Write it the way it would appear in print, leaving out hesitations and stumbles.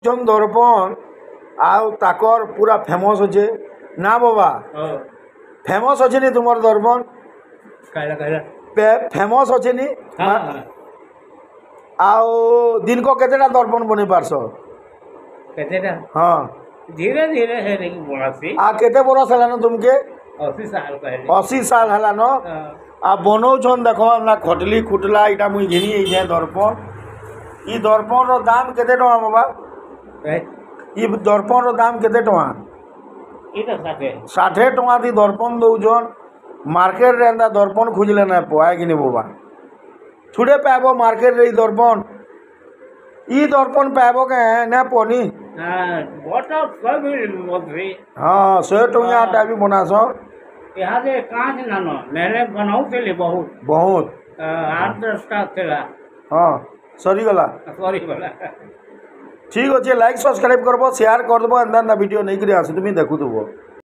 ବନଉଛନ୍ ଦର୍ପଣ ଆଉ ତାକର ପୁରା ଫେମସ୍ ଅଛେ ନା ବାବା ଫେମସ୍ ଅଛେ ନି ତୁମର ଦର୍ପଣ ଫେମସ୍ ଅଛେ ନି ଆଉ ଦିନକ କେତେଟା ଦର୍ପଣ ବନେଇ ପାରସ କେତେଟା ହଁ ଧୀରେ ଧୀରେ ହେରିକି ବନାସି आ केते बरस हेलान तुमके 80 साल कहले 80 साल हेलान आ बनौछन देख ना खटली खुटला इटा मुई घिनी जाए दर्पण ई दर्पण रो दाम केते टका बाबा ई दर्पण रो दाम केते टका इटा 60 टका थी दर्पण दौछन मार्केट रे एंदा दर्पण खुजले ना पाए कि नहीं बाबा छुड़े पाबो मार्केट रे दर्पण ई दर्पण पाबो के ना पनी हाँ 100 टका भी बनास इहादे कांच नान मैंने बनाउथिली बहुत बहुत 8-10टा थिला हाँ सरीगला सरीगला ठीक अच्छे लाइक सब्सक्राइब करबो शेयर करदबो एंदा वीडियो नहीं करी आस तुम देखुथबो।